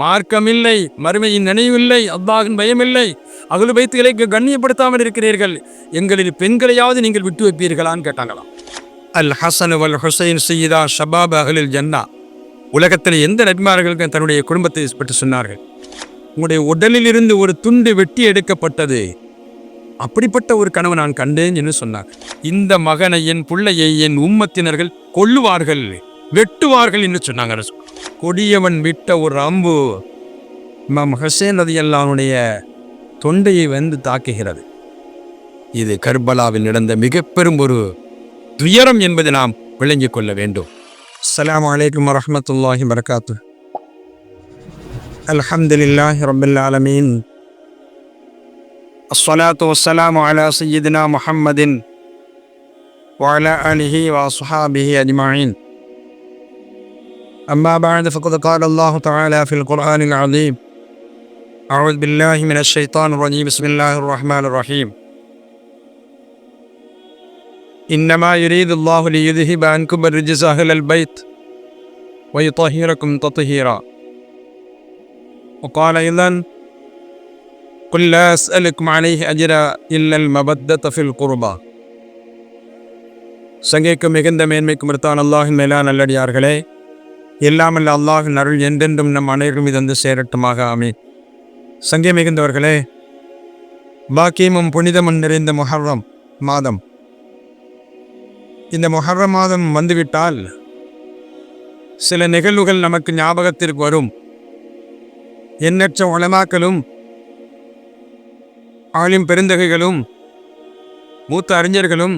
மார்க்கமில்லை, மறுமையின் நினைவில்லை, அல்லாஹ்வின் பயமில்லை, அஹ்லுல் பைத்துகளை கண்ணியப்படுத்தாமல் இருக்கிறீர்கள், எங்களில் பெண்களையாவது நீங்கள் விட்டு வைப்பீர்களான்னு கேட்டாங்களாம். அல் ஹசன் வல் ஹுசைன் சையீதா ஷபாப் அஹ்லில் ஜன்னா. உலகத்தில் எந்த நபிமார்களுக்கு தன்னுடைய குடும்பத்தை பற்றி சொன்னார்கள்? உங்களுடைய உடலில் இருந்து ஒரு துண்டு வெட்டி எடுக்கப்பட்டது, அப்படிப்பட்ட ஒரு கனவு நான் கண்டேன் என்று சொன்னார். இந்த மகனை, என் பிள்ளையை என் உம்மத்தினர்கள் கொல்லுவார்கள், வெட்டுவார்கள் என்று சொன்னாங்க. கொடியவன் விட்ட ஒரு அம்பு இமாம் ஹுசைன் ரலியல்லாஹுடைய தொண்டையை வந்து தாக்குகிறது. இது கர்பலாவில் நடந்த மிக பெரும் ஒரு துயரம் என்பதை நாம் விளங்கிக் கொள்ள வேண்டும். அஸ்ஸலாமு அலைக்கும் வரஹ்மத்துல்லாஹி வபரகாத்துஹு. அல்ஹம்துலில்லாஹி ரப்பில் ஆலமீன். அஸ்ஸலாத்து வஸ்ஸலாமு அலா சய்யிதினா முஹம்மதின் வ அலா ஆலிஹி வ அஸ்ஹாபிஹி அஜ்மஈன். أما بعد فقد قال الله تعالى في القرآن العظيم: أعوذ بالله من الشيطان الرجيم بسم الله الرحمن الرحيم إنما يريد الله ليذهب عنكم الرجس أهل البيت ويطهركم تطهيرا وقال أيضا قل لا أسألكم عليه أجرا إلا المودة في القربى. சங்கைக்கும் மிகுந்த மேன்மைக்கும் இருத்தான் அல்லாஹின் மேலான நல்லடியார்களே, எல்லாமல்ல அல்லாஹின் அருள் என்றென்றும் நம் அனைவரும் இது வந்து சேரட்டுமாக, ஆமீன். சங்கை மிகுந்தவர்களே, பாக்கியமும் புனிதமும் நிறைந்த முஹர்ரம் மாதம். இந்த முஹர்ரம் மாதம் வந்துவிட்டால் சில நிகழ்வுகள் நமக்கு ஞாபகத்திற்கு வரும். எண்ணற்ற உலமாக்களும் ஆலிம் பெருந்தகைகளும் மூத்த அறிஞர்களும்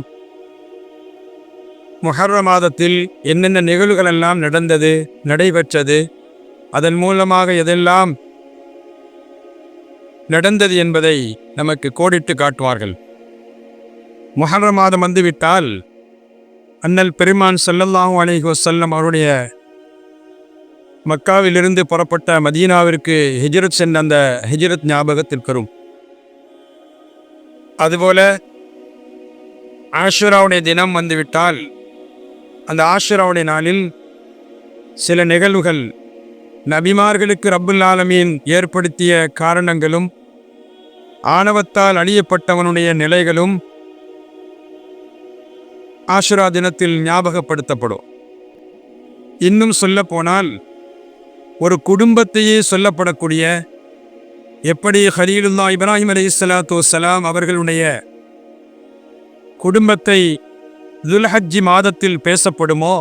முஹர்ரம் மாதத்தில் என்னென்ன நிகழ்வுகள் எல்லாம் நடந்தது, நடைபெற்றது, அதன் மூலமாக எதெல்லாம் நடந்தது என்பதை நமக்கு கோடிட்டு காட்டுவார்கள். முஹர்ரம் மாதம் வந்துவிட்டால் அண்ணல் பெருமான் ஸல்லல்லாஹு அலைஹி வஸல்லம் அவருடைய மக்காவிலிருந்து புறப்பட்ட மதீனாவிற்கு ஹிஜ்ரத் சென்ற அந்த ஹிஜ்ரத் ஞாபகத்திற்கு வரும். அதுபோல ஆஷுராவுடைய தினம் வந்துவிட்டால் அந்த ஆஷுராவுடைய நாளில் சில நிகழ்வுகள், நபிமார்களுக்கு ரப்புல் ஆலமீன் ஏற்படுத்திய காரணங்களும் ஆணவத்தால் அழியப்பட்டவனுடைய நிலைகளும் ஆஷுரா தினத்தில் ஞாபகப்படுத்தப்படும். இன்னும் சொல்லப்போனால் ஒரு குடும்பத்தையே சொல்லப்படக்கூடிய, எப்படி ஹலீலுல்லாஹ் இப்ராஹிம் அலைஹிஸ்ஸலாத்து வஸ்ஸலாம் அவர்களுடைய குடும்பத்தை துல்ஹஜ்ஜி மாதத்தில் பேசப்படுமோ,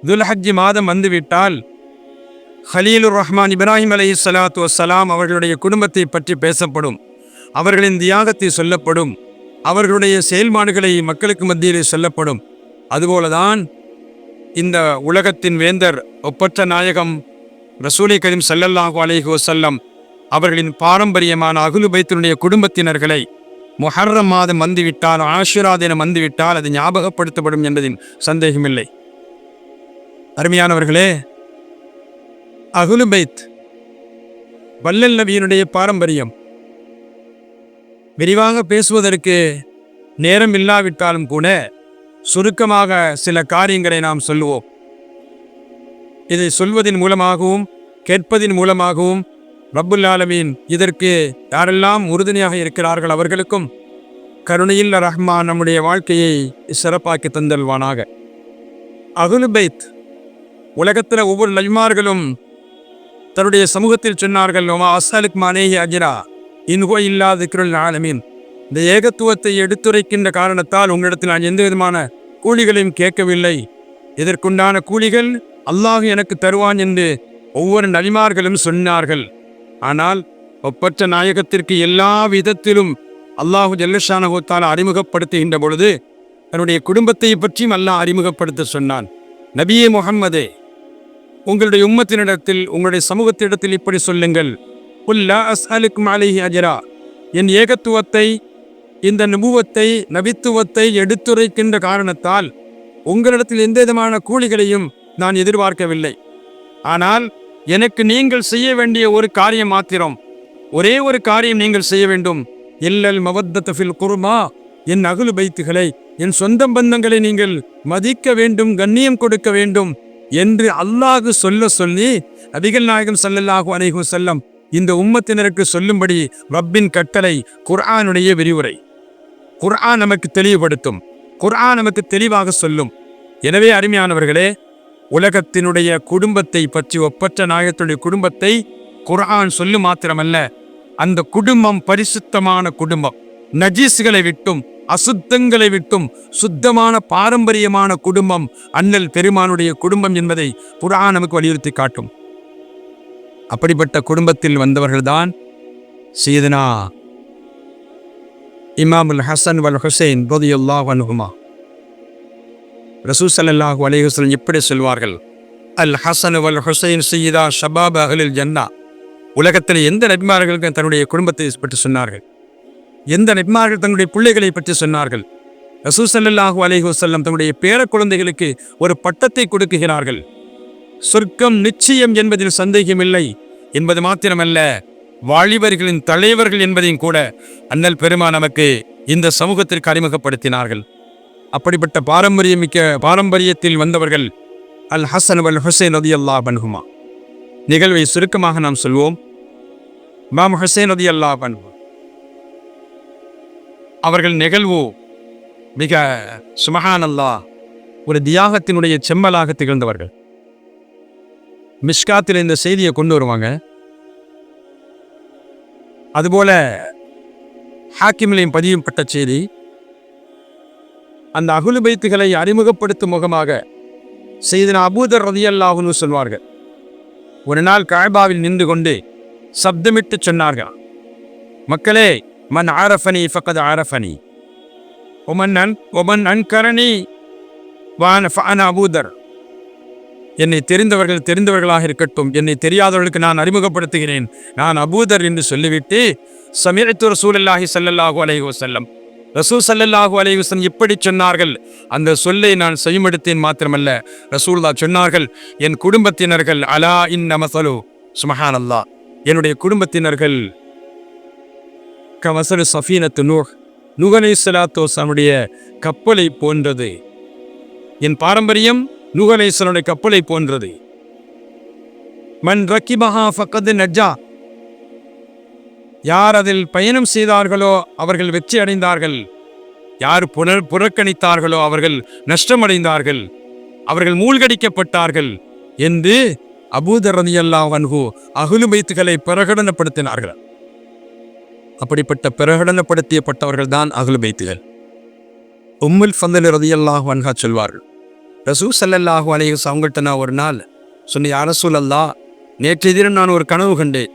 துல்ஹஜ்ஜி மாதம் வந்துவிட்டால் ஹலீலுர் ரஹ்மான் இப்ராஹிம் அலைஹிஸ்ஸலாத்து வஸ்ஸலாம் அவர்களுடைய குடும்பத்தை பற்றி பேசப்படும், அவர்களின் தியாகத்தை சொல்லப்படும், அவர்களுடைய செயல்பாடுகளை மக்களுக்கு மத்தியிலே சொல்லப்படும். அதுபோலதான் இந்த உலகத்தின் வேந்தர், ஒப்பற்ற நாயகம் ரசூலை கரீம் ஸல்லல்லாஹு அலைஹி வஸல்லம் அவர்களின் பாரம்பரியமான அஹ்லுல் பைத்தினுடைய குடும்பத்தினர்களை முஹர்ரம் மாதம் வந்துவிட்டால், ஆஷுரா தினம் வந்துவிட்டால் அது ஞாபகப்படுத்தப்படும் என்பதில் சந்தேகமில்லை. அருமையானவர்களே, அஹ்லுல் பைத் வல்லல் நபியினுடைய பாரம்பரியம் விரிவாக பேசுவதற்கு நேரம் இல்லாவிட்டாலும் கூட சுருக்கமாக சில காரியங்களை நாம் சொல்லுவோம். இதை சொல்வதன் மூலமாகவும் கேட்பதின் மூலமாகவும் ரப்புல் ஆலமீன் இதற்கு யாரெல்லாம் உறுதுணையாக இருக்கிறார்கள் அவர்களுக்கும் கருணையில் ரஹ்மான் நம்முடைய வாழ்க்கையை சிறப்பாக்கி தந்தல்வானாக. அஹ்லுல் பைத் உலகத்தில் ஒவ்வொரு நபிமார்களும் தன்னுடைய சமூகத்தில் சொன்னார்கள், ஒமா அஸ்அலுக்கும் அலைஹி அஜ்ரா இன் ஹுவ இல்லா திக்ருல் ஆலமீன். இந்த ஏகத்துவத்தை எடுத்துரைக்கின்ற காரணத்தால் உங்களிடத்தில் நான் எந்த விதமான கூலிகளையும் கேட்கவில்லை, இதற்குண்டான கூலிகள் அல்லாஹ் எனக்கு தருவான் என்று ஒவ்வொரு நபிமார்களும் சொன்னார்கள். ஆனால் ஒப்பற்ற நாயகத்திற்கு எல்லா விதத்திலும் அல்லாஹு ஜல்லஷானஹு தஆலா அறிமுகப்படுத்துகின்ற பொழுது தன்னுடைய குடும்பத்தை பற்றியும் அல்லாஹ் அறிமுகப்படுத்த சொன்னான். நபியே முஹம்மதே, உங்களுடைய உம்மத்தினிடத்தில், உங்களுடைய சமூகத்திடத்தில் இப்படி சொல்லுங்கள், குல் லா அஸ்அலுக்கும் அலைஹி அஜ்ரா. என் ஏகத்துவத்தை, இந்த நபுவத்தை, நபித்துவத்தை எடுத்துரைக்கின்ற காரணத்தால் உங்களிடத்தில் எந்த விதமான கூலிகளையும் நான் எதிர்பார்க்கவில்லை. ஆனால் எனக்கு நீங்கள் செய்ய வேண்டிய ஒரு காரியம் மாத்திரம், ஒரே ஒரு காரியம் நீங்கள் செய்ய வேண்டும். இல்லல் மவத்தத ஃபில் குர்பா. என் அஹ்லுல் பைத்துகளை, என் சொந்த பந்தங்களை நீங்கள் மதிக்க வேண்டும், கண்ணியம் கொடுக்க வேண்டும். என்று அல்லாஹ் சொல்ல சொல்லி நபிகள் நாயகம் ஸல்லல்லாஹு அலைஹி வஸல்லம் இந்த உம்மத்தினருக்கு சொல்லும்படி ரப்பின் கட்டளை குர்ஆனுடைய விரிவுரை. குர்ஆன் நமக்கு தெளிவுபடுத்தும், குர்ஆன் நமக்கு தெளிவாக சொல்லும். எனவே அருமையானவர்களே, உலகத்தினுடைய குடும்பத்தை பற்றி, ஒப்பற்ற நாயகத்துடைய குடும்பத்தை குர்ஆன் சொல்லு மாத்திரமல்ல, அந்த குடும்பம் பரிசுத்தமான குடும்பம், நஜீஸ்களை விட்டும் அசுத்தங்களை விட்டும் சுத்தமான பாரம்பரியமான குடும்பம் அண்ணல் பெருமானுடைய குடும்பம் என்பதை குர்ஆன் நமக்கு வலியுறுத்தி காட்டும். அப்படிப்பட்ட குடும்பத்தில் வந்தவர்கள்தான் சையதுனா இமாமுல் ஹசன் வல் ஹுசைன் ரலியல்லாஹு அன்ஹுமா. ரசூல் ஸல்லல்லாஹு அலைஹி வஸல்லம் இப்படி சொல்வார்கள், அல் ஹசன் வல் ஹுசைன் சையதா ஷபாப் அஹ்லில் ஜன்னா. உலகத்தில் எந்த நபிமார்களுக்கு தன்னுடைய குடும்பத்தை பற்றி சொன்னார்கள், எந்த நபிமார்கள் தன்னுடைய பிள்ளைகளை பற்றி சொன்னார்கள். ரசூல் ஸல்லல்லாஹு அலைஹி வஸல்லம் தன்னுடைய பேர குழந்தைகளுக்கு ஒரு பட்டத்தை கொடுக்குகிறார்கள். சொர்க்கம் நிச்சயம் என்பதில் சந்தேகமில்லை என்பது மாத்திரமல்ல, வாலிபர்களின் தலைவர்கள் என்பதையும் கூட அண்ணல் பெருமான் நமக்கு இந்த சமூகத்திற்கு அறிமுகப்படுத்தினார்கள். அப்படிப்பட்ட பாரம்பரியத்தில் வந்தவர்கள் அல் ஹசன் வல் ஹுசைன் ரலியல்லாஹு அன்ஹுமா. நிகழ்வை சுருக்கமாக நாம் சொல்வோம். இமாம் ஹுசைன் ரலியல்லாஹு அன்ஹு அவர்கள் நிகழ்வு மிக சுப்ஹானல்லாஹ் ஒரு தியாகத்தினுடைய செம்மலாக திகழ்ந்தவர்கள். மிஷ்காத்தில் இந்த செய்தியை கொண்டு வருவாங்க. அதுபோல ஹாக்கிமிலையும் பதியப்பட்ட செய்தி. அந்த அஹ்லு பைத்துகளை அறிமுகப்படுத்தும் முகமாக சையதுனா அபூதர் ரலியல்லாஹு அன்ஹு சொல்வார்கள், ஒரு நாள் கஅபாவில் நின்று கொண்டு சப்தமிட்டு சொன்னார்கள், மக்களே, மன் ஆரஃபனி ஃபகத் ஆரஃபனி ஒமன் அன்கரணி ஃபஅனா அபூதர். என்னை தெரிந்தவர்களாக இருக்கட்டும், என்னை தெரியாதவர்களுக்கு நான் அறிமுகப்படுத்துகிறேன், நான் அபூதர் என்று சொல்லிவிட்டு சமீஅத்து ரசூலுல்லாஹி ஸல்லல்லாஹு அலைஹி வஸல்லம், ரசூல் ஸல்லல்லாஹு அலைஹி வஸல்லம் இப்படி சொன்னார்கள். அந்த சொல்லை நான் செய்யுமெடுத்தேன் மாத்திரமல்ல, ரசூலுல்லாஹ் சொன்னார்கள், என் குடும்பத்தினர்கள் அலா இன்ன மஸலு சுப்ஹானல்லாஹ், என்னுடைய குடும்பத்தினர்கள் கமஸலு ஸஃபீனத்து நூஹ் அலைஹிஸ்ஸலாத்து வஸலாமுடைய கப்பலை போன்றது. என் பாரம்பரியம் நூஹ் அலைஹிஸ்ஸலாமுடைய கப்பலை போன்றது. மன் ரக்கிபஹா ஃபகத் நஜா, யார் அதில் பயணம் செய்தார்களோ அவர்கள் வெற்றி அடைந்தார்கள், யார் புறக்கணித்தார்களோ அவர்கள் நஷ்டமடைந்தார்கள், அவர்கள் மூழ்கடிக்கப்பட்டார்கள் என்று அபூதர் ரலியல்லாஹு அன்ஹு அஹ்லு பைத்துகளை பிரகடனப்படுத்தினார்கள். அப்படிப்பட்ட பிரகடனப்படுத்தப்பட்டவர்கள் தான் அஹ்லு பைத்துகள். உம்முல் ஃபضல் ரலியல்லாஹு அன்ஹா சொல்வார்கள், ரசூல் ஸல்லல்லாஹு அலைஹி வஸல்லம் அவங்கள்ட்ட நான் ஒரு நாள் சொன்னேன், யா ரசூலல்லாஹ், நேற்றைய தினம் நான் ஒரு கனவு கண்டேன்.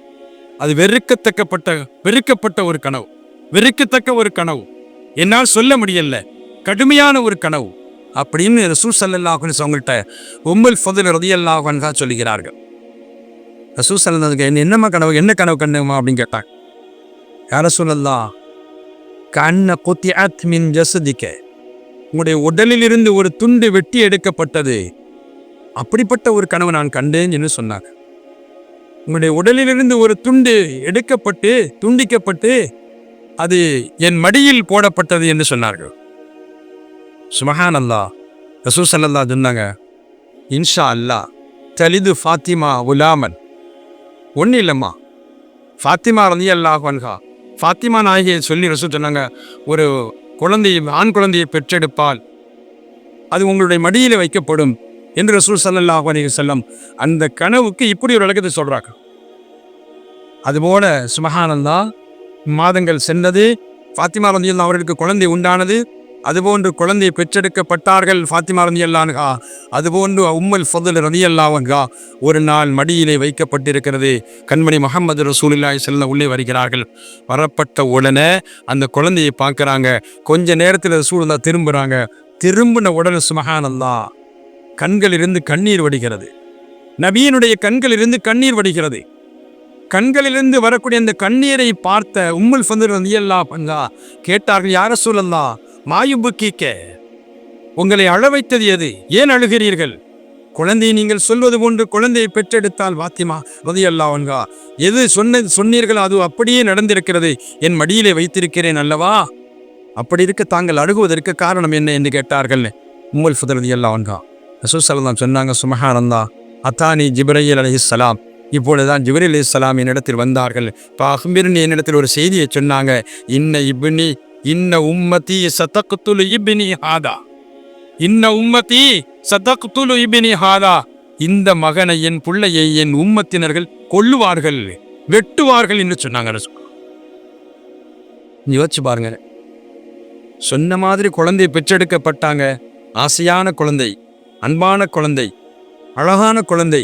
அது வெறுக்கப்பட்ட ஒரு கனவு, வெறுக்கத்தக்க ஒரு கனவு, என்னால் சொல்ல முடியல, கடுமையான ஒரு கனவு அப்படின்னு ரசூல் ஸல்லல்லாஹு அலைஹி வஸல்லம் அவங்கள்ட்ட உம்முல் ஃபضல் ரலியல்லாஹு அன்ஹா சொல்லுகிறார்கள். ரசூல் ஸல்லல்லாஹு என்னம்மா கனவு, என்ன கனவு கண்டமா அப்படின்னு கேட்டாங்க. யா ரசூலல்லாஹ், கஅன்ன குத்திஅத் மின் ஜஸதிக, உங்களுடைய உடலில் இருந்து ஒரு துண்டு வெட்டி எடுக்கப்பட்டது, அப்படிப்பட்ட ஒரு கனவு நான் கண்டேன் என்று சொன்னாங்க. உங்களுடைய உடலிலிருந்து ஒரு துண்டு எடுக்கப்பட்டு துண்டிக்கப்பட்டு அது என் மடியில் போடப்பட்டது என்று சொன்னார்கள். சுப்ஹானல்லாஹ். ரசூல் ஸல்லல்லாஹு சொன்னாங்க, இன்ஷா அல்லாஹ் தலிது ஃபாத்திமா உலாமன். ஒன்றும் இல்லைம்மா, ஃபாத்திமா ரலியல்லாஹு அன்ஹா, ஃபாத்திமா நாயகியை சொல்லி ரசூல் சொன்னாங்க, ஒரு குழந்தையை, ஆண் குழந்தையை பெற்றெடுப்பால் அது உங்களுடைய மடியில் வைக்கப்படும் என்று ரசூல் ஸல்லல்லாஹு அலைஹி வஸல்லம் அந்த கனவுக்கு இப்படி ஒரு விளக்கத்தை சொல்றாங்க. அதுபோல சுப்ஹானல்லாஹ், மாதங்கள் சென்றது, ஃபாத்திமா ரலியல்லாஹு அவர்களுக்கு குழந்தை உண்டானது, அதுபோன்று குழந்தையை பெற்றெடுக்கப்பட்டார்கள் ஃபாத்திமா ரலியல்லாஹு அன்ஹா. அதுபோன்று உம்முல் ஃபضல் ரலியல்லாஹு அன்ஹா ஒரு நாள் மடியிலே வைக்கப்பட்டிருக்கிறது. கண்மணி முஹம்மது ரசூலுல்லாஹி ஸல்லல்லாஹு உள்ளே வருகிறார்கள். வரப்பட்ட உடனே அந்த குழந்தையை பார்க்குறாங்க. கொஞ்ச நேரத்தில் ரசூலுல்லாஹ் திரும்புகிறாங்க. திரும்பின உடனே சுப்ஹானல்லாஹ், கண்களிலிருந்து கண்ணீர் வடிகிறது. நபியினுடைய கண்களிலிருந்து கண்ணீர் வடிகிறது. கண்களிலிருந்து வரக்கூடிய அந்த கண்ணீரை பார்த்த உம்முல் ஃபضல் ரலியல்லாஹு அன்ஹா கேட்டார்கள், யா ரசூலல்லாஹ், மாயுபுக்கீக்க, உங்களை அழ வைத்தது எது, ஏன் அழுகிறீர்கள்? குழந்தையை நீங்கள் சொல்வது போன்று குழந்தையை பெற்றெடுத்தால் ஃபாத்திமா ரலியல்லாஹு அன்ஹா, எது சொன்னீர்கள் அது அப்படியே நடந்திருக்கிறது, என் மடியிலே வைத்திருக்கிறேன் அல்லவா, அப்படி இருக்க தாங்கள் அழுகுவதற்கு காரணம் என்ன என்று கேட்டார்கள் உம்முல் ஃபضல் ரலியல்லாஹு அன்ஹா. ரசூல் ஸல்லல்லாஹு சொன்னாங்க, சுப்ஹானல்லாஹ், அத்தானி ஜிப்ரீல் அலைஹிஸ்ஸலாம், இப்பொழுதுதான் ஜிப்ரீல் அலைஹிஸ்ஸலாம் என்னிடத்தில் வந்தார்கள். அஹ்பிர்னி, என்னிடத்தில் ஒரு செய்தியை சொன்னாங்க. இன்ன உம்மதி சதக்துல் இப்னி ஹாதா, இன்ன உம்மதி சதக்துல் இப்னி ஹாதா, இந்த மகனை, என் பிள்ளையை என் உம்மத்தினர்கள் கொல்லுவார்கள், வெட்டுவார்கள் என்று சொன்னாங்க. யோசிச்சு பாருங்க, சொன்ன மாதிரி குழந்தை பெற்றெடுக்கப்பட்டாங்க. ஆசையான குழந்தை, அன்பான குழந்தை, அழகான குழந்தை.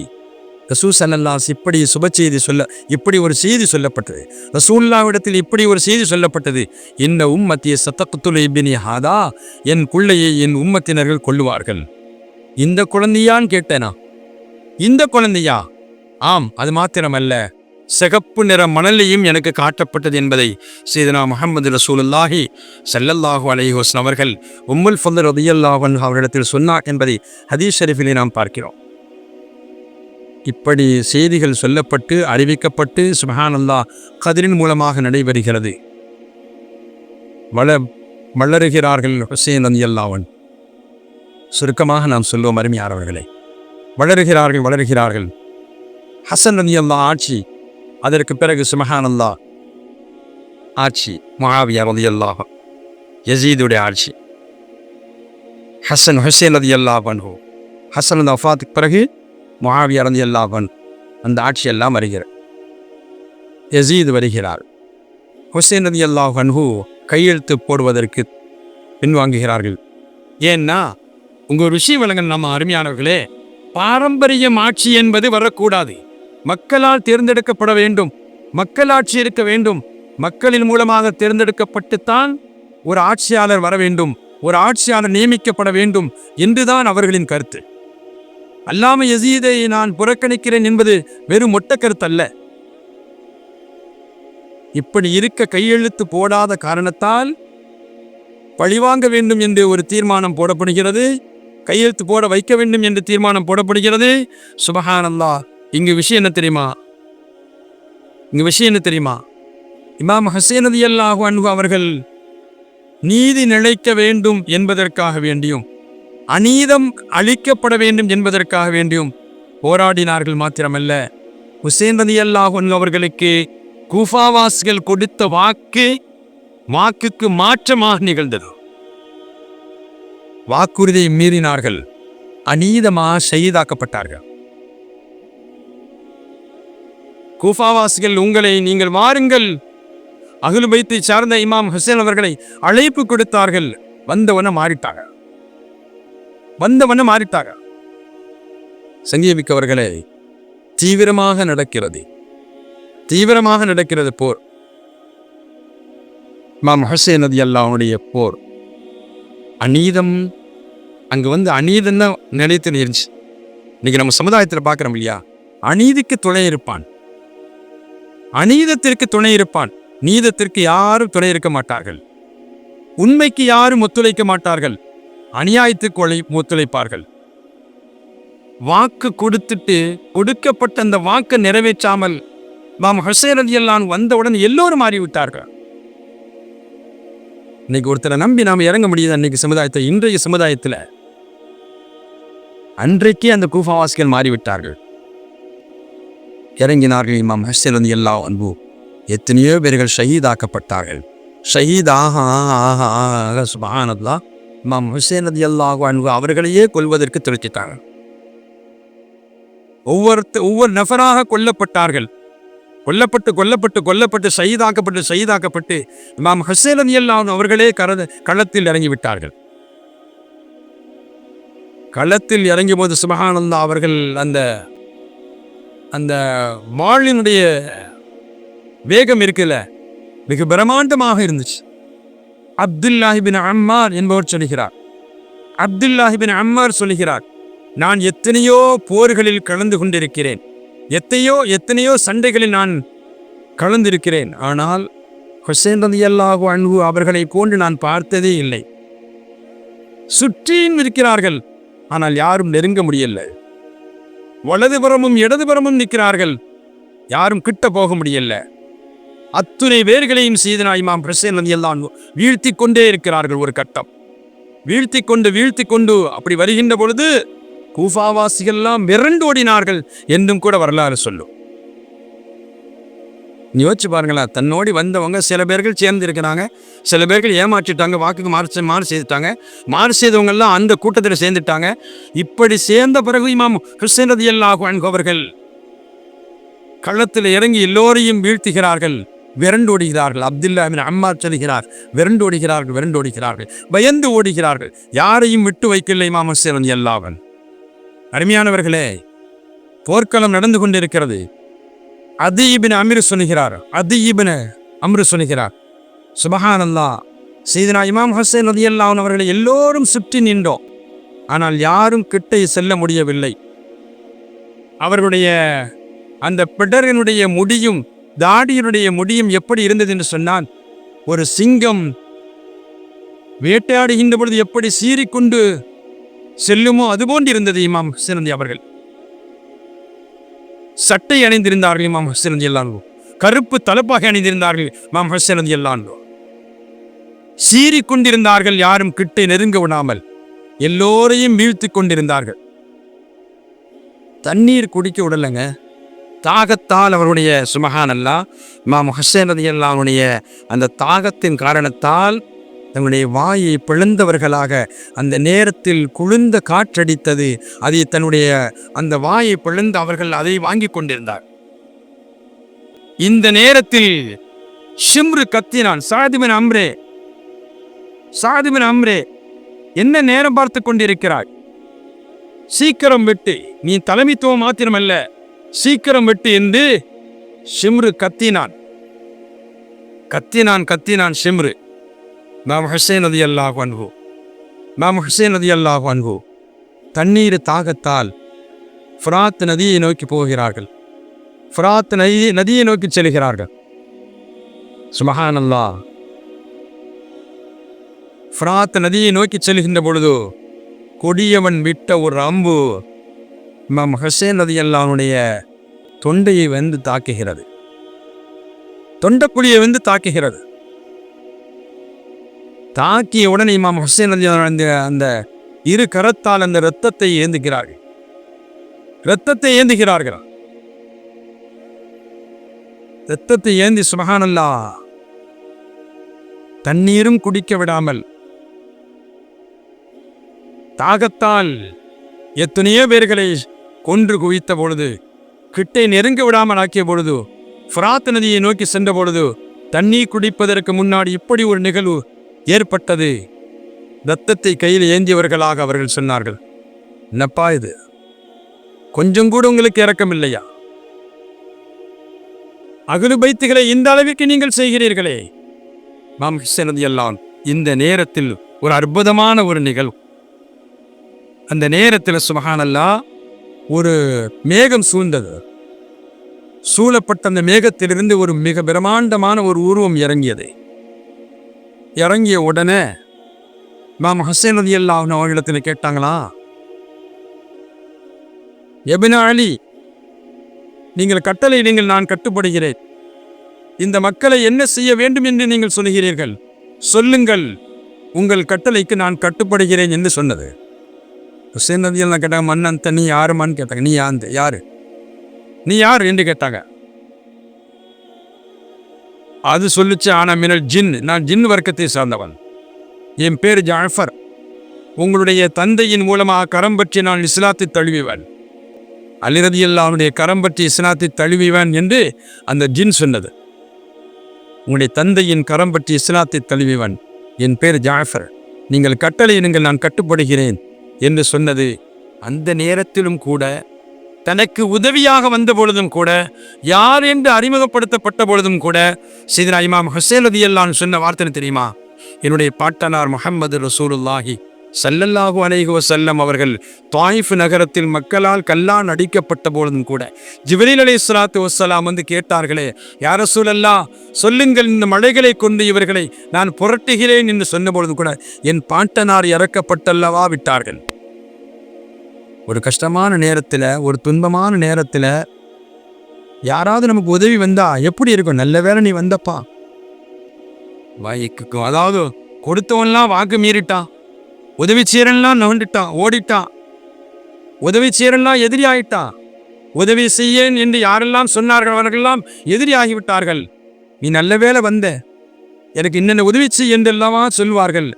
ரசூல் ஸல்லல்லாஹு இப்படி சுப செய்தி இப்படி ஒரு செய்தி சொல்லப்பட்டது. ரசூலுல்லாஹ்விடத்தில் இப்படி ஒரு செய்தி சொல்லப்பட்டது. இன்ன உம்மத்திய சதக்துல் இப்னி ஹாதா, என் பிள்ளையை என் உம்மத்தினர்கள் கொல்லுவார்கள். இந்த குழந்தையான்னு கேட்டேனா? இந்த குழந்தையா? ஆம், அது மாத்திரமல்ல, சிகப்பு நிற மணலையும் எனக்கு காட்டப்பட்டது என்பதை சையதுனா முஹம்மது ரசூலுல்லாஹி ஸல்லல்லாஹு அலைஹி வஸல்லம் அவர்கள் உம்முல் ஃபத்ல் ரலியல்லாஹு அன்ஹா அவர்களிடத்தில் சொன்னார் என்பதை ஹதீஸ் ஷரீஃபிலே நாம் பார்க்கிறோம். இப்படி செய்திகள் சொல்லப்பட்டு அறிவிக்கப்பட்டு சுப்ஹானல்லாஹ் கதிரின் மூலமாக நடைபெறுகிறது. வளருகிறார்கள் ஹுசைன் ரலியல்லாஹு அன்ஹு. சுருக்கமாக நாம் சொல்லுவோம் அருமையானவர்களே, வளருகிறார்கள். ஹசன் ரலியல்லாஹு ஆட்சி, அதற்கு பிறகு சுப்ஹானல்லாஹ் ஆட்சி முஆவியா ரலியல்லாஹு, யஸீதுடைய ஆட்சி, ஹசன் ஹுசைன் ரலியல்லாஹு அன்ஹு, ஹசன் வஃபாத்துக்கு பிறகு முஆவியா ரலியல்லாஹு அன்ஹு, அந்த ஆட்சி எல்லாம் வருகிறது. யஸீத் வருகிறார். ஹுசைன் ரலியல்லாஹு அன்ஹு கையெழுத்து போடுவதற்கு பின்வாங்குகிறார்கள். ஏன்னா உங்கள் ஒரு விஷயம் விளங்க, நம்ம அருமையானவர்களே, பாரம்பரியம் ஆட்சி என்பது வரக்கூடாது. மக்களால் தேர்ந்தெடுக்கப்பட வேண்டும், மக்களாட்சி இருக்க வேண்டும். மக்களின் மூலமாக தேர்ந்தெடுக்கப்பட்டுத்தான் ஒரு ஆட்சியாளர் வர வேண்டும், ஒரு ஆட்சியாளர் நியமிக்கப்பட வேண்டும் என்றுதான் அவர்களின் கருத்து. அல்லாம யஸீதை நான் புறக்கணிக்கிறேன் என்பது வெறும் மொட்ட கருத்து அல்ல. இப்படி இருக்க கையெழுத்து போடாத காரணத்தால் பழிவாங்க வேண்டும் என்று ஒரு தீர்மானம் போடப்படுகிறது, கையெழுத்து போட வைக்க வேண்டும் என்று தீர்மானம் போடப்படுகிறது. சுப்ஹானல்லாஹ். இங்கு விஷயம் என்ன தெரியுமா? இமாம் ஹுசைன் ரலியல்லாஹு அன்ஹு அவர்கள் நீதி நிலைக்க வேண்டும் என்பதற்காக வேண்டியும், அநீதம் அழிக்கப்பட வேண்டும் என்பதற்காக வேண்டியும் போராடினார்கள். மாத்திரமல்ல, ஹுசைன் ரலியல்லாஹு அன்ஹு அவர்களுக்கு கூஃபாவாசிகள் கொடுத்த வாக்குக்கு மாற்றமாக நிகழ்ந்தது. வாக்குறுதியை மீறினார்கள், அநீதமாக ஷஹீதாக்கப்பட்டார்கள். கூஃபாவாசிகள் நீங்கள் வாருங்கள், அஹ்லுல் பைத்தை சார்ந்த இமாம் ஹுசைன் அவர்களை அழைப்பு கொடுத்தார்கள். வந்தவன மாறிட்டாங்க. சங்கீமிக்கவர்களே, தீவிரமாக நடக்கிறது போர். இமாம் ஹுசைன் ரலியல்லாஹு அன்ஹுடைய போர். அநீதம் அங்கு அநீதம் தான் நிலைத்து இருந்துச்சு. இன்னைக்கு நம்ம சமுதாயத்தில் பார்க்குறோம் இல்லையா? அநீதிக்கு துணை இருப்பான், அநீதத்திற்கு துணை இருப்பான். நீதத்திற்கு யாரும் துணை இருக்க மாட்டார்கள், உண்மைக்கு யாரும் ஒத்துழைக்க மாட்டார்கள், அநியாயத்துக்கு ஒத்துழைப்பார்கள். வாக்கு கொடுத்துட்டு கொடுக்கப்பட்ட அந்த வாக்கை நிறைவேற்றாமல் இமாம் ஹுசைன் ரலியல்லாஹு அன்ஹு வந்தவுடன் எல்லோரும் மாறிவிட்டார்கள். இன்னைக்கு ஒருத்தரை நம்பி நாம் இறங்க முடியுது. இன்றைய சமுதாயத்தில் அன்றைக்கே அந்த கூஃபாவாசிகள் மாறிவிட்டார்கள், இறங்கினார்கள். இமாம் ஹுசைன் ரலியல்லாஹு அன்ஹு எத்தனையோ பேர்கள் ஷஹீதாக்கப்பட்டார்கள். ஷஹீதாக சுப்ஹானல்லாஹ், இமாம் ஹுசைன் ரலியல்லாஹு அன்ஹு அவர்களையே கொல்வதற்கு துடிச்சிட்டாங்க. ஒவ்வொரு நபராக கொல்லப்பட்டார்கள். கொல்லப்பட்டு ஷஹீதாக்கப்பட்டு இமாம் ஹுசைன் ரலியல்லாஹு அன்ஹு அவர்களே களத்தில் இறங்கிவிட்டார்கள். களத்தில் இறங்கிய போது சுப்ஹானல்லாஹ் அவர்கள் அந்த வாளினுடைய வேகம் இருக்குல்ல, மிக பிரம்மாண்டமாக இருந்துச்சு. அப்துல்லாஹ் இப்னு அம்மார் என்பவர் சொல்கிறார், நான் எத்தனையோ போர்களில் கலந்து கொண்டிருக்கிறேன், எத்தனையோ சண்டைகளில் நான் கலந்திருக்கிறேன். ஆனால் ஹுசைன் ரலியல்லாஹு அன்ஹு அவர்களை போன்று நான் பார்த்ததே இல்லை. சுற்றியும் இருக்கிறார்கள், ஆனால் யாரும் நெருங்க முடியல. வலதுபுறமும் இடதுபுறமும் நிற்கிறார்கள், யாரும் கிட்ட போக முடியல. அத்துணை பேர்களையும் சையதுனா இமாம் ஹுசைன் ரலியல்லாஹு அன்ஹு வீழ்த்தி கொண்டே இருக்கிறார்கள். ஒரு கட்டம் வீழ்த்தி கொண்டு அப்படி வருகின்ற பொழுது கூஃபாவாசிகள்லாம் மிரண்டோடினார்கள் என்றும் கூட வரலாறு சொல்லும். யோசிச்சு பாருங்களா, தன்னோடி வந்தவங்க சில பேர்கள் சேர்ந்து இருக்கிறாங்க, சில பேர்கள் ஏமாற்றிட்டாங்க, வாக்குக்கு மாறு செய்துட்டாங்க, மாறு செய்தவங்கெல்லாம் அந்த கூட்டத்தில் சேர்ந்துட்டாங்க. இப்படி சேர்ந்த பிறகு இமாம் ஹுசைன் ரலியல்லாஹு அன்ஹு அவர்கள் களத்தில் இறங்கி எல்லோரையும் வீழ்த்துகிறார்கள், விரண்டோடுகிறார்கள். அப்துல்லா இப்னு அம்மார் சொல்கிறார், விரண்டோடுகிறார்கள், பயந்து ஓடுகிறார்கள், யாரையும் விட்டு வைக்கவில்லை இமாம் ஹுசைன் ரலியல்லாஹு அன்ஹு. அருமையானவர்களே, போர்க்களம் நடந்து கொண்டிருக்கிறது. அதி இப்னு அம்ர் சொல்கிறார், சுப்ஹானல்லாஹ், சையதுனா இமாம் ஹுசைன் ரலியல்லாஹு அன்ஹு அவர்களை எல்லோரும் சுற்றி நின்றோம், ஆனால் யாரும் கிட்டே செல்ல முடியவில்லை. அவர்களுடைய அந்த பிடரினுடைய முடியும் தாடியினுடைய முடியும் எப்படி இருந்தது என்று சொன்னால், ஒரு சிங்கம் வேட்டையாடுகின்ற பொழுது எப்படி சீறிக்கொண்டு செல்லுமோ அதுபோன்று இருந்தது இமாம் ஹுசைன் அவர்கள். சட்டை அணிந்திருந்தார்கள் இமாம் ஹுசைன் ரலியல்லாஹு அன்ஹு, கருப்பு தலப்பாகை அணிந்திருந்தார்கள் இமாம் ஹுசைன் ரலியல்லாஹு அன்ஹு. சீறிக்கொண்டிருந்தார்கள், யாரும் கிட்டே நெருங்க விடாமல் எல்லோரையும் வீழ்த்தி கொண்டிருந்தார்கள். தண்ணீர் குடிக்க விடலைங்க, தாகத்தால் அவருடைய சுப்ஹானல்லாஹ் இமாம் ஹுசைன் ரலியல்லாஹு அன்ஹுடைய அந்த தாகத்தின் காரணத்தால் தங்களுடைய வாயை பிளந்தவர்களாக அந்த நேரத்தில் குளிர்ந்த காற்றடித்தது, அதை தன்னுடைய அந்த வாயை பிளந்து அவர்கள் அதை வாங்கி கொண்டிருந்தார். இந்த நேரத்தில் ஷிம்ரு கத்தினான், சாத் இப்னு அம்ரே, என்ன நேரம் பார்த்து கொண்டிருக்கிறாய்? சீக்கிரம் விட்டு, நீ தலைமைத்துவம் மாத்திரமல்ல, சீக்கிரம் விட்டு என்று ஷிம்ரு கத்தினான். ஷிம்ரு இமாம் ஹுசைன் ரலியல்லாஹு அன்ஹு தண்ணீர் தாகத்தால் ஃபிராத் நதியை நோக்கி போகிறார்கள், ஃபிராத் நதியை நோக்கி செல்கிறார்கள். சுப்ஹானல்லாஹ், ஃபிராத் நதியை நோக்கி செல்கின்ற பொழுது கொடியவன் விட்ட ஒரு அம்பு இமாம் ஹுசைன் ரலியல்லாஹு அன்ஹுடைய தொண்டையை வந்து தாக்குகிறது, தொண்டைக்குழியை வந்து தாக்குகிறது. தாக்கிய உடனே இமாம் ஹுசைன் ரலியல்லாஹு அன்ஹு அந்த இரு கரத்தால் அந்த இரத்தத்தை ஏந்துகிறார்கள். இரத்தத்தை ஏந்தி சுப்ஹானல்லாஹ் தண்ணீரும் குடிக்க விடாமல் தாகத்தால் எத்தனையோ பேர்களை கொன்று குவித்த பொழுது, கிட்டே நெருங்க விடாமல் ஆக்கிய பொழுது, ஃபிராத் நதியை நோக்கி சென்ற பொழுது தண்ணீர் குடிப்பதற்கு முன்னாடி இப்படி ஒரு நிகழ்வு ஏற்பட்டது. இரத்தத்தை கையில் ஏந்தியவர்களாக அவர்கள் சொன்னார்கள், என்னப்பா இது, கொஞ்சம் கூட உங்களுக்கு இரக்கம் இல்லையா? அஹ்லு பைத்துகளை இந்த அளவிற்கு நீங்கள் செய்கிறீர்களே. இமாம் ஹுசைன் ரலியல்லாஹு அன்ஹு இந்த நேரத்தில் ஒரு அற்புதமான ஒரு நிகழ்வு. அந்த நேரத்தில் சுப்ஹானல்லாஹ் ஒரு மேகம் சூழ்ந்தது. சூழப்பட்ட அந்த மேகத்திலிருந்து ஒரு மிக பிரம்மாண்டமான ஒரு உருவம் இறங்கியது. இறங்கிய உடனே இமாம் ஹுசைன் ரலியல்லாஹு அன்ஹு அவர்களிடத்தில் கேட்டாங்களா, இப்னு அலி, நீங்கள் கட்டளையிடுங்கள், நான் கட்டுப்படுகிறேன். இந்த மக்களை என்ன செய்ய வேண்டும் என்று நீங்கள் சொல்கிறீர்கள், சொல்லுங்கள், உங்கள் கட்டளைக்கு நான் கட்டுப்படுகிறேன் என்று சொன்னது. ஹுசைன் ரலியல்லாஹு அன்ஹு கேட்டாங்க, மன்னன் நீ யாருமான்னு கேட்டாங்க. நீ யார் என்று கேட்டாங்க. அது சொல்லிச்சு, ஆனா மினல் ஜின், நான் ஜின் வர்க்கத்தை சார்ந்தவன், என் பேர் ஜாஃபர், உங்களுடைய தந்தையின் மூலமாக கரம் பற்றி நான் இஸ்லாத்தை தழுவிவன், அலி ரலியல்லாஹு அன்ஹுடைய கரம் பற்றி இஸ்லாத்தை தழுவிவன் என்று அந்த ஜின் சொன்னது. உங்களுடைய தந்தையின் கரம் பற்றி இஸ்லாத்தை தழுவிவன், என் பேர் ஜாஃபர், நீங்கள் கட்டளையிடுங்கள், நான் கட்டுப்படுகிறேன் என்று சொன்னது. அந்த நேரத்திலும் கூட, தனக்கு உதவியாக வந்த பொழுதும் கூட, யார் என்று அறிமுகப்படுத்தப்பட்ட பொழுதும் கூட, சையதுனா இமாம் ஹுசைன் ரலியல்லாஹு அன்ஹு சொன்ன வார்த்தை தெரியுமா? என்னுடைய பாட்டனார் முஹம்மது ரசூலுல்லாஹி ஸல்லல்லாஹு அலைஹி வஸல்லம் அவர்கள் தாயிஃப் நகரத்தில் மக்களால் கல்லால் அடிக்கப்பட்ட பொழுதும் கூட ஜிப்ரீல் அலைஹிஸ்ஸலாத்து வஸ்ஸலாம் வந்து கேட்டார்களே, யா ரசூலல்லாஹ், சொல்லுங்கள், இந்த மலைகளை கொண்டு இவர்களை நான் புரட்டுகிறேன் என்று சொன்ன பொழுதும் கூட என் பாட்டனார் இறக்கப்பட்டல்லவா விட்டார்கள். ஒரு கஷ்டமான நேரத்தில், ஒரு துன்பமான நேரத்தில் யாராவது நமக்கு உதவி வந்தா எப்படி இருக்கும்? நல்ல வேளை நீ வந்தப்பா. வாய்க்கு அதாவது கொடுத்தவன்லாம் வாக்கு மீறிட்டான், உதவி செய்யறன்லாம் நோண்டிட்டான், ஓடிட்டான். உதவி செய்யறெல்லாம் எதிரி ஆயிட்டான். உதவி செய்யேன் என்று யாரெல்லாம் சொன்னார்கள் அவர்களெல்லாம் எதிரி ஆகிவிட்டார்கள். நீ நல்ல வேளை வந்த, எனக்கு இன்னென்ன உதவி செய் என்றெல்லாமா சொல்வார்கள்.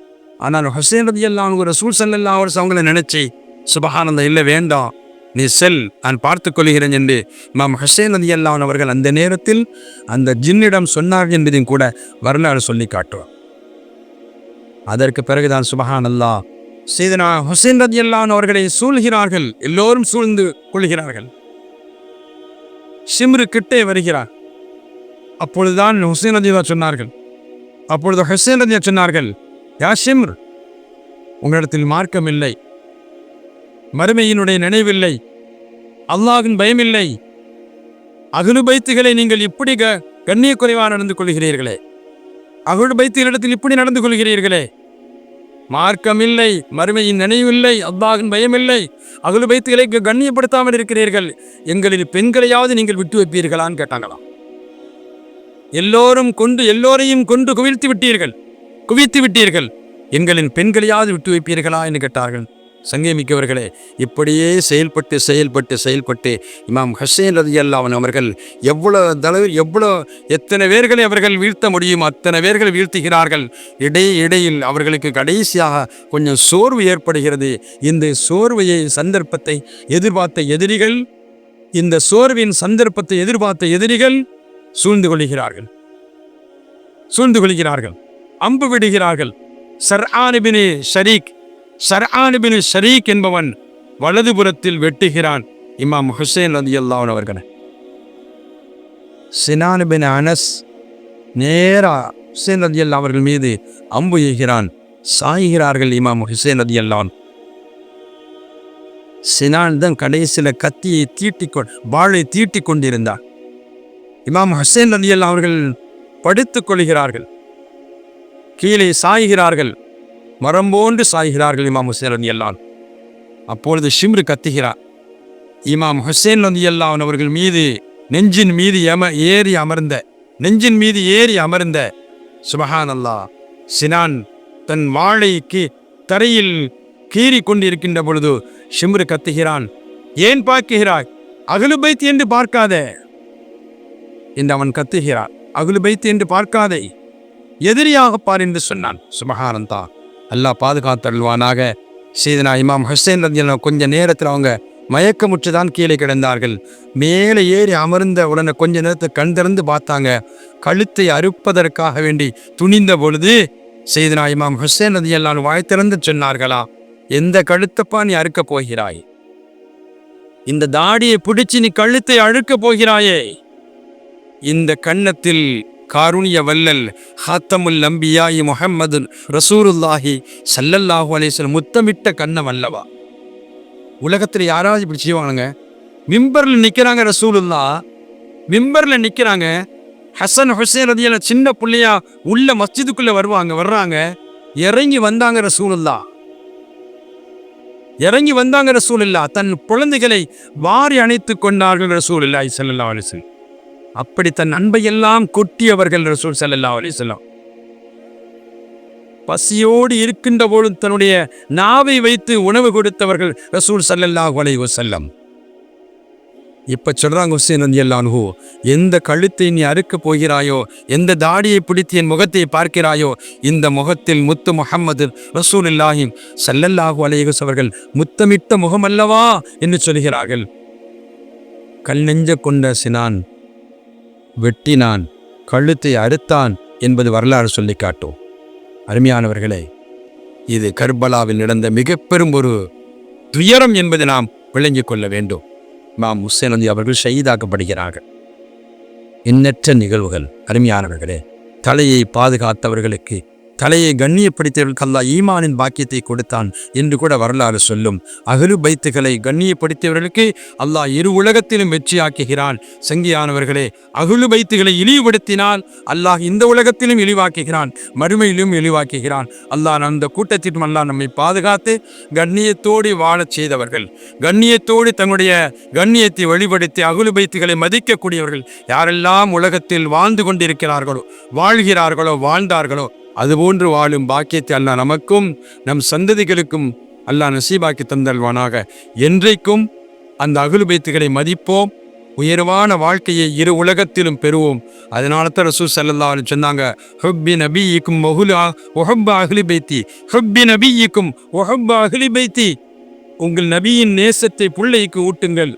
ஆனால் ஹுசைன் ரலியல்லாஹு அன்ஹு ரசூல் ஸல்லல்லாஹு அலைஹி வஸல்லம் அவங்களை நினைச்சு சுப்ஹானல்லாஹ், இல்லை வேண்டாம், நீ செல், நான் பார்த்துக் கொள்கிறேன் என்று இமாம் ஹுசைன் ரலியல்லாஹு அன்ஹு அவர்கள் அந்த நேரத்தில் அந்த ஜின்னிடம் சொன்னார்கள் என்பதையும் கூட வரலாறு சொல்லி காட்டுவார். அதற்கு பிறகுதான் சுப்ஹானல்லாஹ் சையதுனா ஹுசைன் ரலியல்லாஹு அன்ஹு அவர்களை சூழ்கிறார்கள். எல்லோரும் சூழ்ந்து கொள்கிறார்கள். ஷிம்ரு கிட்டே வருகிறார். அப்பொழுதுதான் ஹுசைன் ரலியல்லாஹு சொன்னார்கள். அப்பொழுது ஹுசைன் ரலியல்லாஹு சொன்னார்கள், யா ஷிம்ர், உங்களிடத்தில் மார்க்கம் இல்லை, மறுமையினுடைய நினைவில்லை, அல்லாஹ்வின் பயமில்லை, அஹ்லு பைத்துகளை நீங்கள் இப்படி கண்ணிய குறைவாக நடந்து கொள்கிறீர்களே, அஹ்லு பைத்துகளிடத்தில் இப்படி நடந்து கொள்கிறீர்களே, மார்க்கம் இல்லை, மறுமையின் நினைவில்லை, அல்லாஹ்வின் பயமில்லை, அஹ்லு பைத்துகளை கண்ணியப்படுத்தாமல் இருக்கிறீர்கள், எங்களில் பெண்களையாவது நீங்கள் விட்டு வைப்பீர்களான்னு கேட்டாங்களாம். எல்லோரையும் கொண்டு குவித்து விட்டீர்கள், எங்களின் பெண்களையாவது விட்டு வைப்பீர்களா என்று கேட்டார்கள். சங்கமிக்கவர்களே, இப்படியே செயல்பட்டு இமாம் ஹுசைன் ரலியல்லாஹு அன்ஹு அவர்கள் எத்தனை பேர்களை அவர்கள் வீழ்த்த முடியும் அத்தனை பேர்கள் வீழ்த்துகிறார்கள். இடையில் அவர்களுக்கு கடைசியாக கொஞ்சம் சோர்வு ஏற்படுகிறது. இந்த சந்தர்ப்பத்தை எதிர்பார்த்த எதிரிகள் சூழ்ந்து கொள்கிறார்கள், அம்பு விடுகிறார்கள். ஸர்ஆன் இப்னு ஷரீக் என்பவன் வலதுபுறத்தில் வெட்டுகிறான் இமாம் ஹுசைன் ரலியல்லாஹு அன்ஹு அவர்களை. சினான் இப்னு அனஸ் நேரா ஹுசைன் ரலியல்லாஹு அவர்கள் மீது அம்பு எய்கிறான். சாய்கிறார்கள் இமாம் ஹுசைன் ரலியல்லாஹு அன்ஹு. சினான் தான் கடைசியில் வாளை தீட்டிக் கொண்டிருந்தார். இமாம் ஹுசைன் ரலியல்லாஹு அவர்கள் படுத்துக் கொள்கிறார்கள், கீழே சாய்கிறார்கள், மரம் போன்று சாய்கிறார்கள் இமாம் ஹுசைன் ரலியல்லாஹு அன்ஹு. அப்பொழுது ஷிம்ரு கத்துகிறார். இமாம் ஹுசைன் ரலியல்லாஹு அன்ஹு அவர்கள் மீது நெஞ்சின் மீது ஏறி அமர்ந்த சுப்ஹானல்லாஹ் சினான் தன் வாழைக்கு தரையில் கீறி கொண்டிருக்கின்ற பொழுது ஷிம்ரு கத்துகிறான், ஏன் பார்க்கிறாய், அஹ்லு பைத் என்று பார்க்காதே என்று அவன் கத்துகிறான். அஹ்லு பைத் என்று பார்க்காதே, எதிரியாக பார் என்று சொன்னான். சுப்ஹானல்லாஹ், அல்லாஹ் பாதுகாத்தருள்வானாக. சையதுனா இமாம் ஹுசைன் ரலியல்லாஹு கொஞ்ச நேரத்தில் அவங்க மயக்கமுற்றுதான் கீழே கிடந்தார்கள். மேலே ஏறி அமர்ந்த உடனே கொஞ்ச நேரத்தில் கண் திறந்து பார்த்தாங்க. கழுத்தை அறுப்பதற்காக வேண்டி துணிந்த பொழுது சையதுனா இமாம் ஹுசைன் ரலியல்லாஹு வாய் திறந்து சொன்னார்களா, எந்த கழுத்தப்பா நீ அறுக்கப் போகிறாய், இந்த தாடியை பிடிச்சு நீ கழுத்தை அறுக்கப் போகிறாயே, இந்த கன்னத்தில் காருணிய வல்லல் ஹாத்தமுல் அம்பியாயி முஹம்மது ரசூலுல்லாஹி ஸல்லல்லாஹு அலைஹி வஸல்லம் முத்தமிட்ட கன்னம் அல்லவா. உலகத்தில் யாராவது இப்படி செய்வானுங்க? மிம்பரில் நிற்கிறாங்க ரசூலுல்லாஹ், மிம்பரில் நிற்கிறாங்க. ஹசன் ஹுசைன் ரலியல்லாஹு சின்ன பிள்ளையா உள்ள மஸ்ஜிதுக்குள்ளே வர்றாங்க. இறங்கி வந்தாங்க ரசூலுல்லாஹ், தன் குழந்தைகளை வாரி அணைத்து கொண்டார்கள் ரசூலுல்லாஹி ஸல்லல்லாஹு அலைஹி வஸல்லம். அப்படி தன் அன்பையெல்லாம் கொட்டியவர்கள் ரசூல் ஸல்லல்லாஹு அலைஹி வஸல்லம். பசியோடு இருக்கின்ற பொழுது தன்னுடைய நாவை வைத்து உணவு கொடுத்தவர்கள் ரசூல் ஸல்லல்லாஹு அலைஹி வஸல்லம். இப்ப சொல்றாங்க ஹுசைன் ரலியல்லாஹு அன்ஹு, எந்த கழுத்தை நீ அறுக்க போகிறாயோ, எந்த தாடியை பிடித்து என் முகத்தை பார்க்கிறாயோ, இந்த முகத்தில் முத்து முஹம்மது ரசூலுல்லாஹி ஸல்லல்லாஹு அலைஹி வஸல்லம் அவர்கள் முத்தமிட்ட முகம் அல்லவா என்று சொல்கிறார்கள். கல் நெஞ்ச கொண்ட சினான் வெட்டினான், கழுத்தை அறுத்தான் என்பது வரலாறு சொல்லி காட்டும். அருமையானவர்களே, இது கர்பலாவில் நடந்த மிக பெரும் ஒரு துயரம் என்பதை நாம் விளங்கிக் கொள்ள வேண்டும். இமாம் ஹுசைன் அவர்கள் ஷஹீதாக்கப்படுகிறார்கள். எண்ணற்ற நிகழ்வுகள். அருமையானவர்களே, தலையை பாதுகாத்தவர்களுக்கு, தலையை கண்ணியப்படுத்தியவர்களுக்கு அல்லாஹ் ஈமானின் பாக்கியத்தை கொடுத்தான் என்று கூட வரலாறு சொல்லும். அஹ்லு பைத்துகளை கண்ணியப்படுத்தியவர்களுக்கு அல்லாஹ் இரு உலகத்திலும் வெற்றியாக்குகிறான். சங்கியானவர்களே, அஹ்லு பைத்துகளை இழிவுபடுத்தினால் அல்லாஹ் இந்த உலகத்திலும் இழிவாக்குகிறான், மறுமையிலும் இழிவாக்குகிறான். அல்லாஹ் அந்த கூட்டத்திலும் அல்லாஹ் நம்மை பாதுகாத்து கண்ணியத்தோடு வாழச் செய்தவர்கள், கண்ணியத்தோடு தன்னுடைய கண்ணியத்தை வெளிப்படுத்தி அஹ்லு பைத்துகளை மதிக்கக்கூடியவர்கள் யாரெல்லாம் உலகத்தில் வாழ்ந்தார்களோ அதுபோன்று வாழும் பாக்கியத்தை அல்லாஹ் நமக்கும் நம் சந்ததிகளுக்கும் அல்லாஹ் நசீபாக்கி தந்தல்வானாக. என்றைக்கும் அந்த அஹ்லு பைத்துகளை மதிப்போம், உயர்வான வாழ்க்கையை இரு உலகத்திலும் பெறுவோம். அதனால தான் ரசூல் ஸல்லல்லாஹு அலைஹி சொன்னாங்க, ஹுப்பி நபியிக்கும் வஹுப்ப அஹ்லி பைத்தி, ஹுப்பி நபியிக்கும் வஹுப்ப அஹ்லி பைத்தி. உங்கள் நபியின் நேசத்தை பிள்ளைக்கு ஊட்டுங்கள்,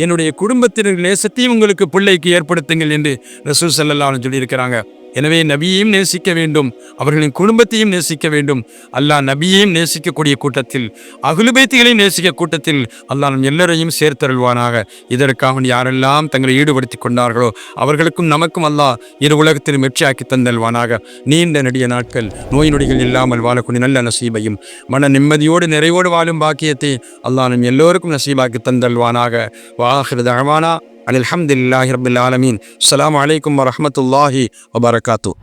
என்னுடைய குடும்பத்தினர் நேசத்தையும் உங்களுக்கு பிள்ளைக்கு ஏற்படுத்துங்கள் என்று ரசூல் ஸல்லல்லாஹு அலைஹி சொல்லியிருக்கிறாங்க. எனவே நபியையும் நேசிக்க வேண்டும், அவர்களின் குடும்பத்தையும் நேசிக்க வேண்டும். அல்லாஹ் நபியையும் நேசிக்கக்கூடிய கூட்டத்தில், அஹ்லு பைத்துகளையும் நேசிக்க கூட்டத்தில் அல்லாஹ் நம் எல்லோரையும் சேர்த்தருள்வானாக. இதற்காக யாரெல்லாம் தங்களை ஈடுபடுத்தி கொண்டார்களோ அவர்களுக்கும் நமக்கும் அல்லாஹ் இரு உலகத்திலும் வெற்றியாக்கி தந்தல்வானாக. நீண்ட நெடிய நாட்கள் நோய் நொடிகள் இல்லாமல் வாழக்கூடிய நல்ல நசீபையும் மன நிம்மதியோடு நிறைவோடு வாழும் பாக்கியத்தை அல்லாஹ் நம் எல்லோருக்கும் நசீபாக்கி தந்தல்வானாக. வாஹிரு தஅவானா அல்ஹம்துலில்லாஹி ரப்பில் ஆலமீன். அஸ்ஸலாமு அலைக்கும் வரஹ்மத்துல்லாஹி வபரகாத்துஹு.